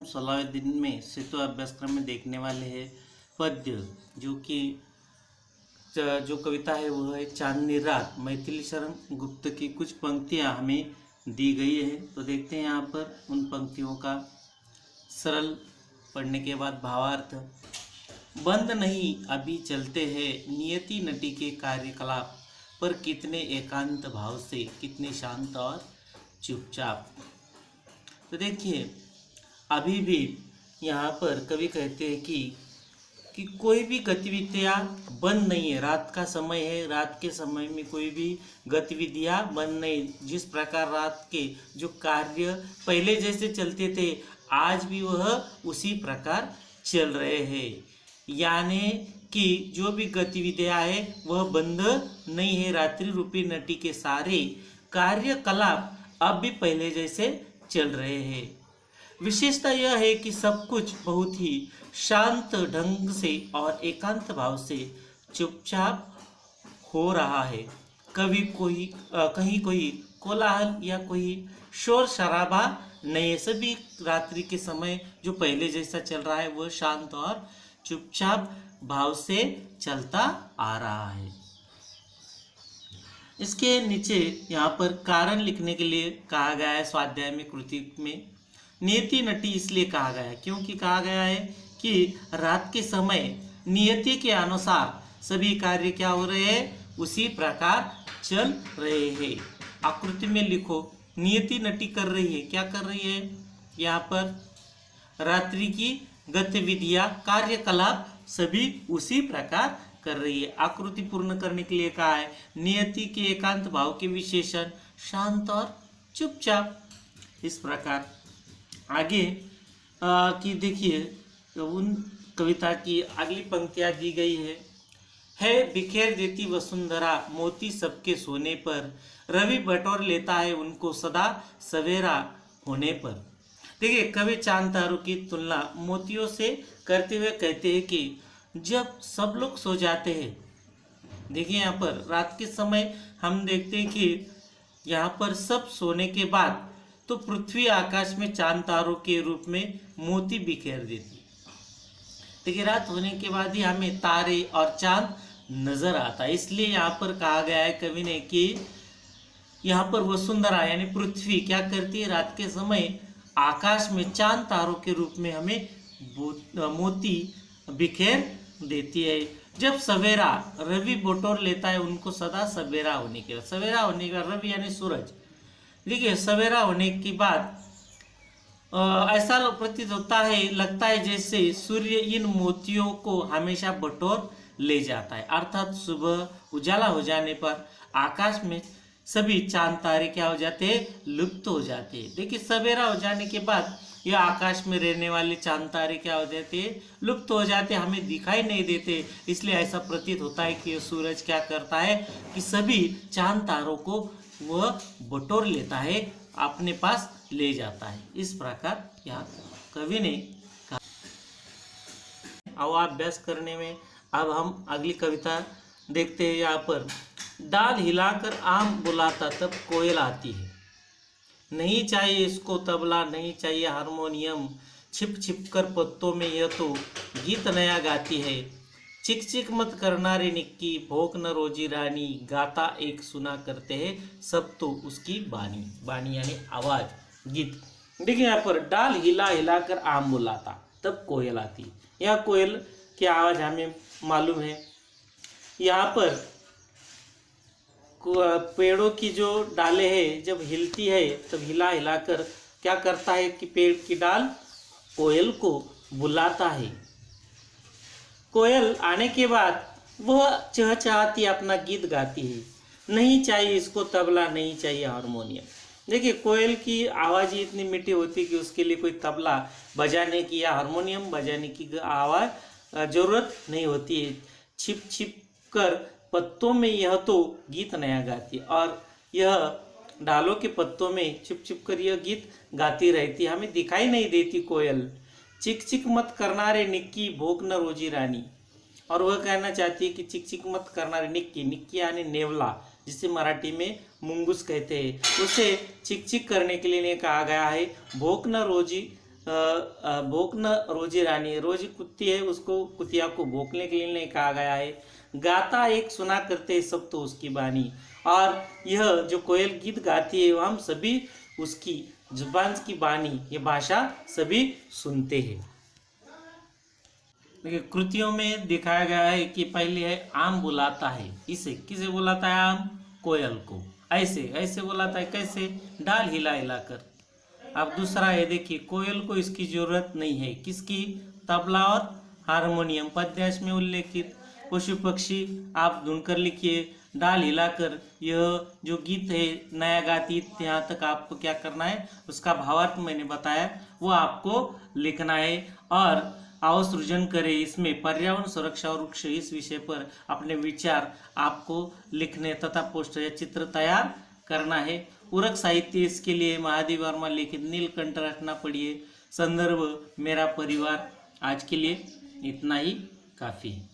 सलाहुद्दीन में सेतु अभ्यासक्रम में देखने वाले हैं पद्य, जो कि जो कविता है वह है चांदनी रात। मैथिली शरण गुप्त की कुछ पंक्तियां हमें दी गई है, तो देखते हैं यहाँ पर उन पंक्तियों का सरल पढ़ने के बाद भावार्थ। बंद नहीं अभी चलते हैं नियति नटी के कार्यकलाप, पर कितने एकांत भाव से, कितने शांत और चुपचाप। तो देखिए, अभी भी यहाँ पर कवि कहते हैं कि कोई भी गतिविधियाँ बंद नहीं है। रात का समय है, रात के समय में कोई भी गतिविधियाँ बंद नहीं। जिस प्रकार रात के जो कार्य पहले जैसे चलते थे, आज भी वह उसी प्रकार चल रहे हैं। यानी कि जो भी गतिविधियाँ है वह बंद नहीं है। रात्रि रूपी नटी के सारे कार्यकलाप अब भी पहले जैसे चल रहे हैं। विशेषता यह है कि सब कुछ बहुत ही शांत ढंग से और एकांत भाव से चुपचाप हो रहा है। कहीं कोई कोलाहल या कोई शोर शराबा नहीं है। सभी रात्रि के समय जो पहले जैसा चल रहा है वह शांत और चुपचाप भाव से चलता आ रहा है। इसके नीचे यहाँ पर कारण लिखने के लिए कहा गया है। स्वाध्याय में कृति में नियति नटी इसलिए कहा गया है क्योंकि कहा गया है कि रात के समय नियति के अनुसार सभी कार्य क्या हो रहे हैं, उसी प्रकार चल रहे हैं। आकृति में लिखो, नियति नटी कर रही है, क्या कर रही है, यहाँ पर रात्रि की गतिविधियां कार्यकलाप सभी उसी प्रकार कर रही है। आकृति पूर्ण करने के लिए कहा है नियति के एकांत भाव के विशेषण शांत और चुपचाप। इस प्रकार आगे की देखिए, उन कविता की अगली पंक्तियां दी गई है बिखेर देती वसुंधरा मोती सबके सोने पर, रवि बटोर लेता है उनको सदा सवेरा होने पर। देखिए, कवि चांद तारों की तुलना मोतियों से करते हुए कहते हैं कि जब सब लोग सो जाते हैं, देखिए यहाँ पर रात के समय हम देखते हैं कि यहाँ पर सब सोने के बाद तो पृथ्वी आकाश में चांद तारों के रूप में मोती बिखेर देती। देखिए, रात होने के बाद ही हमें तारे और चांद नजर आता है। इसलिए यहाँ पर कहा गया है कवि ने कि यहाँ पर वसुंधरा यानी पृथ्वी क्या करती है, रात के समय आकाश में चांद तारों के रूप में हमें मोती बिखेर देती है। जब सवेरा रवि बटोर लेता है उनको सदा सवेरा होने के बाद, सवेरा होने का रवि यानी सूरज, देखिए सवेरा होने के बाद ऐसा प्रतीत होता है, लगता है जैसे सूर्य इन मोतियों को हमेशा बटोर ले जाता है। अर्थात सुबह उजाला हो जाने पर आकाश में सभी चांद तारे क्या हो जाते हैं, लुप्त हो जाते हैं। देखिए, सवेरा हो जाने के बाद यह आकाश में रहने वाले चांद तारे क्या हो जाते हैं, लुप्त हो जाते हैं, हमें दिखाई नहीं देते। इसलिए ऐसा प्रतीत होता है कि सूरज क्या करता है कि सभी चांद तारों को वह बटोर लेता है, अपने पास ले जाता है। इस प्रकार यहाँ कवि ने कहा। अब अभ्यास करने में अब हम अगली कविता देखते हैं। यहाँ पर डाल हिलाकर आम बुलाता तब कोयल आती है, नहीं चाहिए इसको तबला, नहीं चाहिए हारमोनियम, छिप छिप कर पत्तों में यह तो गीत नया गाती है। चिक चिक मत करना रे निक्की, भोग न रोजी रानी, गाता एक सुना करते हैं सब तो उसकी बानी। बानी यानी आवाज, गीत। देखिए यहाँ पर डाल हिला हिला कर आम बुलाता तब कोयल आती। यह कोयल की आवाज हमें मालूम है। यहाँ पर पेड़ों की जो डालें हैं जब हिलती है तब हिला हिलाकर क्या करता है कि पेड़ की डाल कोयल को बुलाता है। कोयल आने के बाद वह चहचहाती अपना गीत गाती है। नहीं चाहिए इसको तबला, नहीं चाहिए हारमोनियम। देखिए, कोयल की आवाज़ ही इतनी मीठी होती है कि उसके लिए कोई तबला बजाने की या हारमोनियम बजाने की आवाज़ ज़रूरत नहीं होती है। छिप छिप कर पत्तों में यह तो गीत नया गाती है, और यह डालों के पत्तों में छिप छिप कर यह गीत गाती रहती है, हमें दिखाई नहीं देती कोयल। चिक चिक मत करना रे निक्की, भोग न रोजी रानी। और वह कहना चाहती है कि चिक चिक मत करना रे निक्की, निक्की यानी नेवला, जिसे मराठी में मुंगूस कहते हैं, उसे चिक चिक करने के लिए कहा गया है। भोग न रोजी भोंकना रोजी रानी, रोजी कुत्ती है उसको कुतिया को भोंकने के लिए नहीं कहा गया है। गाता एक सुना करते सब तो उसकी बानी, और यह जो कोयल गीत गाती है वो हम सभी उसकी जुबान की बानी, ये भाषा सभी सुनते हैं। देखिए कृतियों में दिखाया गया है कि पहले है आम बुलाता है, इसे किसे बुलाता है? आम, कोयल को। ऐसे ऐसे बुलाता है, कैसे? डाल हिला हिलाकर। अब दूसरा है, देखिए कोयल को इसकी जरूरत नहीं है, किसकी? तबला और हारमोनियम, पद्यांश में उल्लेखित। पशु पक्षी आप ढूंढकर लिखिए, डाल हिलाकर। यह जो गीत है नया गाती, यहाँ तक आपको क्या करना है, उसका भावार्थ मैंने बताया वो आपको लिखना है। और आओ सृजन करें, इसमें पर्यावरण सुरक्षा और वृक्ष इस विषय पर अपने विचार आपको लिखने तथा पोस्टर या चित्र तैयार करना है। पूरक साहित्य इसके लिए महादेव वर्मा लिखित नीलकंठ रचना पढ़िए। संदर्भ मेरा परिवार। आज के लिए इतना ही काफ़ी है।